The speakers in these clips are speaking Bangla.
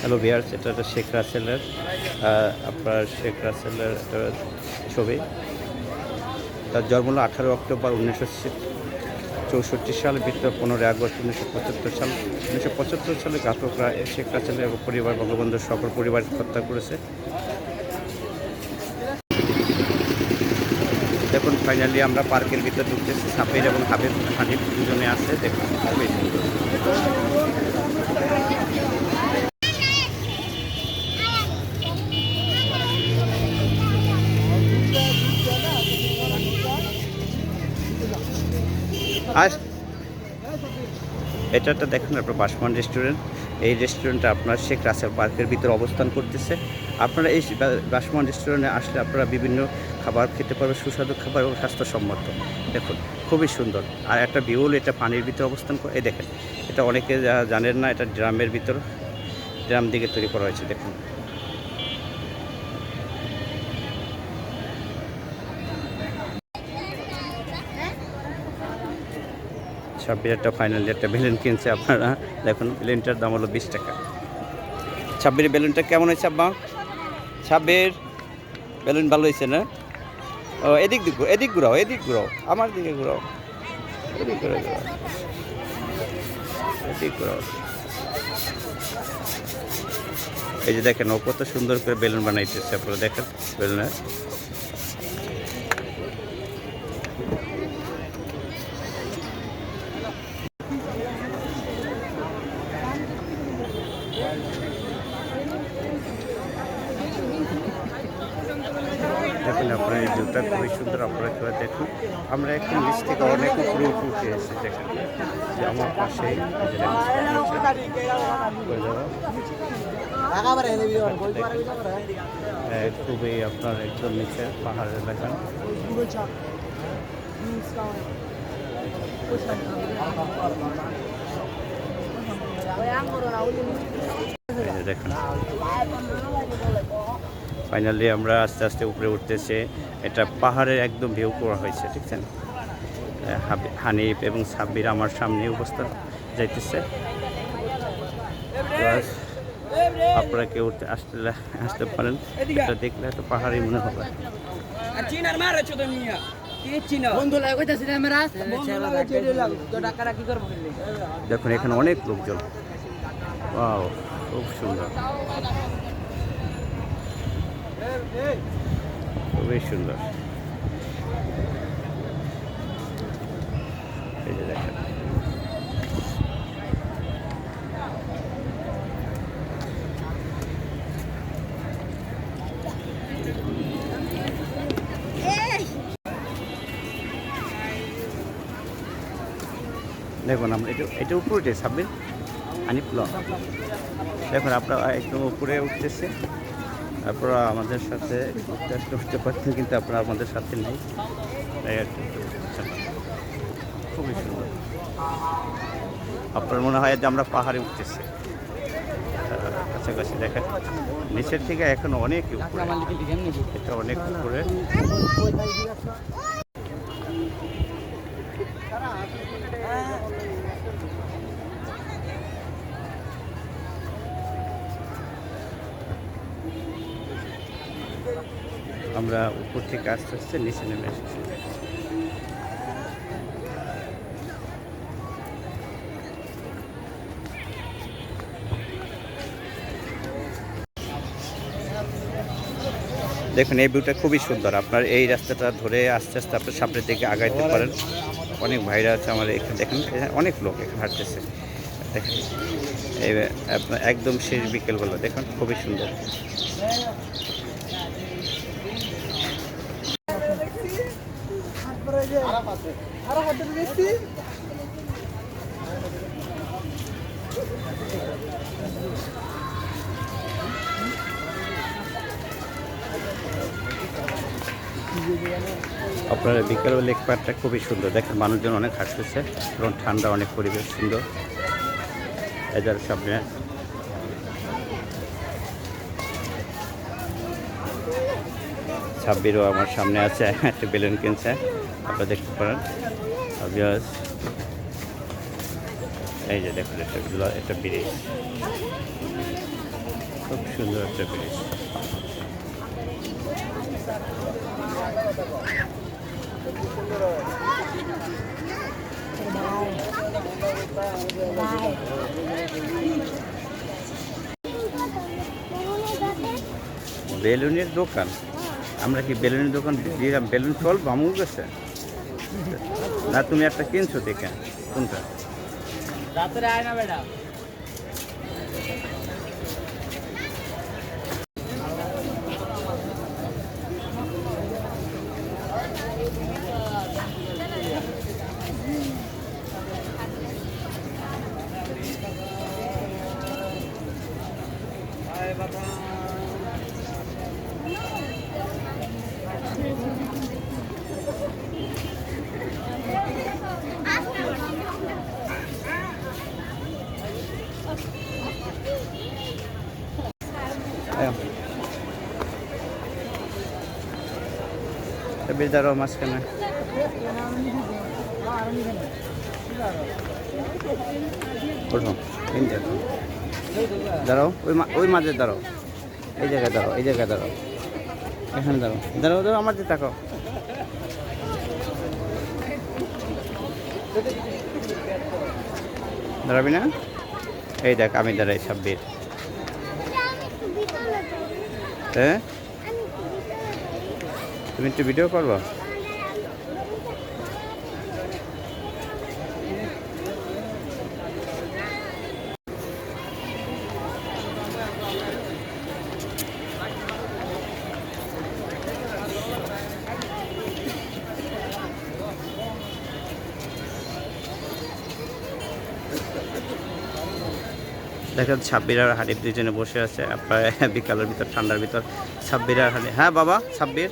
হ্যালো ভিউয়ার্স, এটা একটা শেখ রাসেলের আপনার শেখ রাসেলের একটা ছবি। তার জন্ম হলো 18 অক্টোবর 1964 সাল, মৃত্যু 15 আগস্ট 1975 সাল। 1975 সালে ঘাতকরা শেখ রাসেলের এবং পরিবার বঙ্গবন্ধুর সকল পরিবার হত্যা করেছে। দেখুন ফাইনালি আমরা পার্কের ভিতরে ঢুকতেছি। সাবির এবং হানিফ দুজনে আছে। দেখুন খুবই সুন্দর। এটা একটা দেখুন আপনার বাসমান রেস্টুরেন্ট। এই রেস্টুরেন্টটা আপনার শেখ রাসেল পার্কের ভিতরে অবস্থান করতেছে। আপনারা এই বাসমান রেস্টুরেন্টে আসলে আপনারা বিভিন্ন খাবার খেতে পারবেন, সুস্বাদু খাবার এবং স্বাস্থ্যসম্মত। দেখুন খুবই সুন্দর। আর একটা বিউল, এটা পানির ভিতরে অবস্থান করে। এই দেখেন, এটা অনেকে জানেন না, এটা ড্রামের ভিতর, ড্রাম দিকে তৈরি করা হয়েছে। দেখুন সাব্বির একটা ফাইনালি একটা বেলুন কিনছে। আপনারা দেখুন, বেলুনটার দাম হলো 20 টাকা। সাব্বির বেলুনটা কেমন হয়েছে আব্বা? সাব্বির বেলুন ভালো হয়েছে না? ও এদিক ঘুরাও, এদিক ঘুরাও, আমার দিকে ঘুরাও, এদিক ঘুরাও, এদিক ঘুরাও। এই যে দেখেন, ও কত সুন্দর করে বেলুন বানাইতেছে। আপনারা দেখেন বেলুনের। দেখুন আপনার এই ভিউটা খুবই সুন্দর। আপনারা কেউ দেখুন, আমরা একটু নিচ থেকে অনেক উপরে উঠে এসেছি। দেখেন যে আমার পাশেই খুবই আপনার একদম নিচে পাহাড়ের এলাকা। দেখুন ফাইনালি আমরা আস্তে আস্তে উপরে উঠতেছে। এটা পাহাড়ের একদম ভিউ করা হয়েছে, ঠিক আছে। হানিফ এবং সাব্বির আমার সামনে অবস্থা যাইতেছে। আপনারা কেউ আসতে পারেন, এটা দেখলে তো পাহাড়ি মনে হবে। দেখুন এখানে অনেক লোকজন। ওয়াও, খুব সুন্দর, খুবই সুন্দর। এই যে দেখেন, দেখুন আমরা এটা উপরে উঠে সাব্বির হানিফ ব্লগ। দেখুন আপনারা একদম উপরে উঠতেছে। আপনারা আমাদের সাথে উঠতে পারছেন, কিন্তু আপনারা আমাদের সাথে নেই। খুবই সুন্দর। আপনার মনে হয় যে আমরা পাহাড়ে উঠতেছি কাছাকাছি। দেখেন নিচের থেকে এখন অনেক উপরে, এটা অনেক উপরে। আমরা উপর থেকে আস্তে আস্তে নিচে নেমে এসেছি। দেখুন এই ভিউটা খুবই সুন্দর। আপনার এই রাস্তাটা ধরে আস্তে আস্তে আপনার সামনের দিকে আগাইতে পারেন। অনেক ভাইরা আছে আমার এখানে। দেখেন অনেক লোক এখানে হাঁটতেছে। দেখেন এই আপনার একদম শেষ বিকেলবেলা। দেখুন খুবই সুন্দর। আপনার বিকেলবেলা লেক পার্কটা খুবই সুন্দর। দেখেন মানুষজন অনেক হাঁটতেছে এবং ঠান্ডা অনেক, পরিবেশ সুন্দর। এদের সামনে সাব্বিরও আমার সামনে আছে, একটা বেলুন কিনছে, আপনারা দেখতে পারেন। Obvious, এই যে দেখুন একটা ব্রিজ, খুব সুন্দর একটা ব্রিজ। বেলুনের দোকান, আমরা কি বেলুনের দোকান দিলাম? বেলুন চলবো আমার কাছে না? তুমি একটা কিনছো দেখে, কোনটা? বেশ দাঁড়াও মাঝখানে, ওঠো দাঁড়াও, ওই মাঝে দাঁড়াও, এই জায়গায় দাঁড়াও, এই জায়গায় দাঁড়াও, এখানে দাঁড়াও, দাঁড়াও দাঁড়াও, আমার দিকে তাকাও। দাঁড়াবি না? এই দেখ আমি দাঁড়াই, সাব্বির। হ্যাঁ, তুমি একটু ভিডিও করবো? দেখেন সাব্বির আর হানিফ দুজনে বসে আছে আপনার বিকালের ভিতর, ঠান্ডার ভিতর। সাব্বির আর হানিফ, হ্যাঁ বাবা সাব্বির,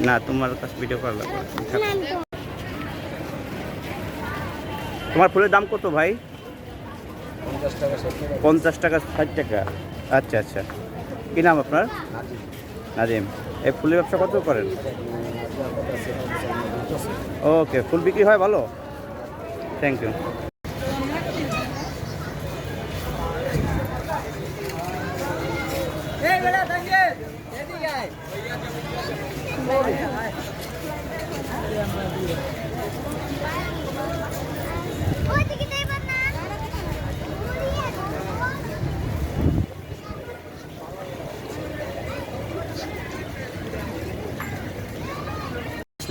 না তোমার কাছে ভিডিও করা লাগবে। তোমার ফুলের দাম কত ভাই? 50 টাকা, 60 টাকা। আচ্ছা আচ্ছা, কী নাম আপনার? নাজিম। এই ফুলের ব্যবসা কত করেন? ওকে, ফুল বিক্রি হয় ভালো? Thank you.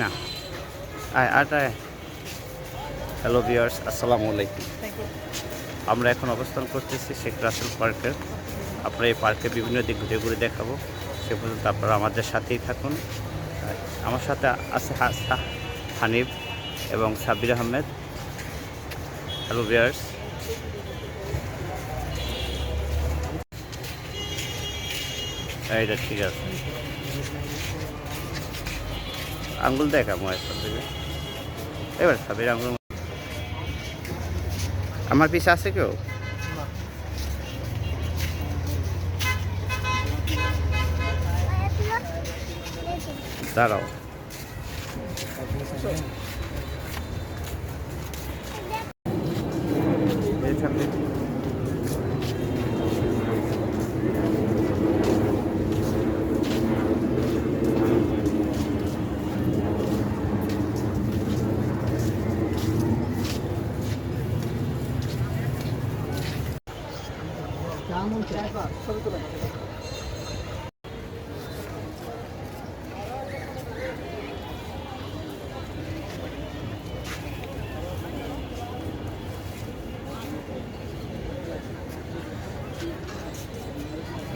না হ্যালো ভিউয়ার্স, আসসালামু আলাইকুম। আমরা এখন অবস্থান করতেছি শেখ রাসেল পার্কের। আপনারা এই পার্কে বিভিন্ন দিক ঘুরে ঘুরে দেখাবো, সে পর্যন্ত আপনারা আমাদের সাথেই থাকুন। আমার সাথে আছে হানিফ এবং সাব্বির আহমেদ। হ্যালো ভিউয়ার্স, এইটা ঠিক আছে, আঙ্গুল দেখা মনে সাব্বির, এবার সাব্বির আঙ্গুল। আমার পিছে আছে কেউ? দাঁড়াও,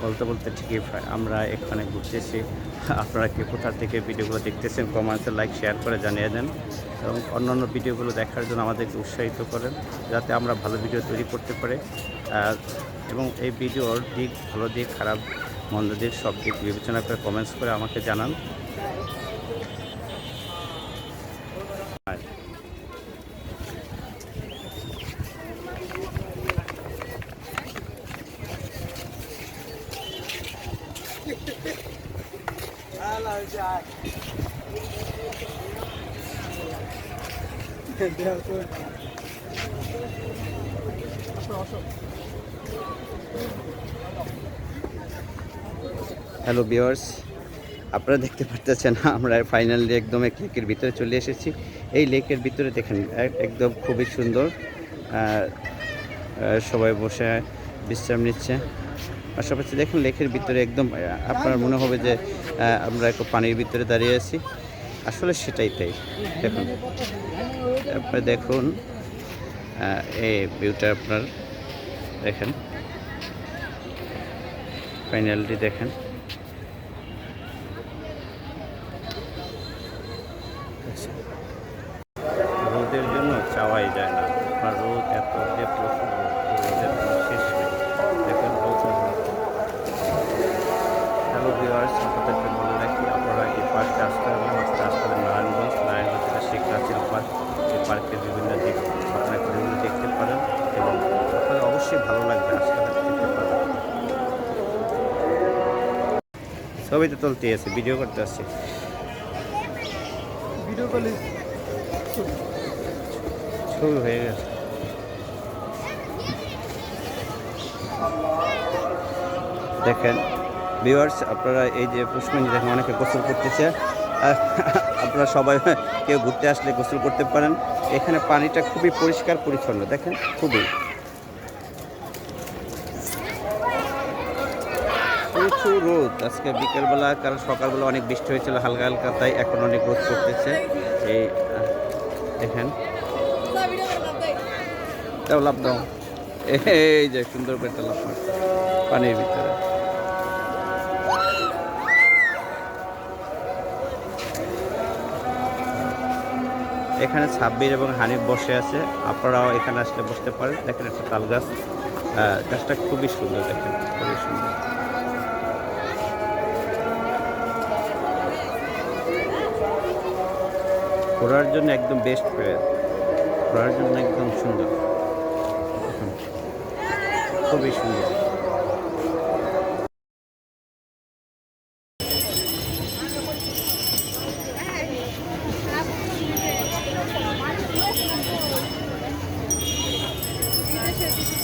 বলতে বলতে ঠিকই আমরা এখানে ঘুরতেছি। আপনারা কি কোথা থেকে ভিডিওগুলো দেখতেছেন কমেন্টে লাইক শেয়ার করে জানিয়ে দেন, এবং অন্যান্য ভিডিওগুলো দেখার জন্য আমাদেরকে উৎসাহিত করেন, যাতে আমরা ভালো ভিডিও তৈরি করতে পারি। এবং এই ভিডিওর দিক, ভালো দিক, খারাপ মন্দ দিক, সব দিক বিবেচনা করে কমেন্টস করে আমাকে জানান। হ্যালো ভিউয়ার্স, আপনারা দেখতে পারতেছেন আমরা ফাইনালি একদম এক লেকের ভিতরে চলে এসেছি। এই লেকের ভিতরে দেখেন একদম খুবই সুন্দর, সবাই বসে বিশ্রাম নিচ্ছে। পাশাপাশি দেখুন লেকের ভিতরে একদম আপনার মনে হবে যে আমরা একটু পানির ভিতরে দাঁড়িয়ে আছি। আসলে সেটাই তাই। দেখুন, আপনারা দেখুন এই ভিউটা আপনার দেখেন, ফাইনালি দেখেন। রোদের জন্য চাওয়াই যায় না, আপনার রোদ এত যে প্রচুর রোদ, রোদের কোনো শেষ নেই। দেখুন প্রচুর রোদ। হ্যালো ভিউয়ার্স, আপনাদেরকে বলে রাখি আপনারা এই পার্কে আসতে হবে হচ্ছে আসতে নারায়ণগঞ্জ থেকে শেখ রাসেল পার্ক। এই পার্কের বিভিন্ন দিক আপনারা ঘুরে দেখতে পারেন এবং আপনাদের অবশ্যই ভালো লাগবে, আসতে দেখতে পারেন। ছবি তো তুলতে আছে, ভিডিও করতে আসছি। ভিডিও কলে ছবি হয়ে গেছে। দেখেন ভিউয়ার্স, আপনারা এই যে পুষ্করিণী দেখেন অনেকে গোসল করতেছে। আপনারা সবাই কেউ ঘুরতে আসলে গোসল করতে পারেন। এখানে পানিটা খুবই পরিষ্কার পরিচ্ছন্ন, দেখেন খুবই প্রচুর রোদ আজকে বিকেলবেলা, কারণ সকালবেলা অনেক বৃষ্টি হয়েছিল হালকা হালকা, তাই এখন অনেক রোদ করতেছে। এই দেখেন, তাও লাভ দাও, এই যে সুন্দর করে লাভ পানির ভিতরে। এখানে সাব্বির এবং হানিফ বসে আছে, আপনারাও এখানে আসলে বসতে পারেন। দেখেন একটা তাল গাছ, গাছটা খুবই সুন্দর, দেখেন খুবই সুন্দর। ঘোরার জন্য একদম বেস্ট প্লেস, ঘোরার জন্য একদম সুন্দর, খুবই সুন্দর। বিদেশে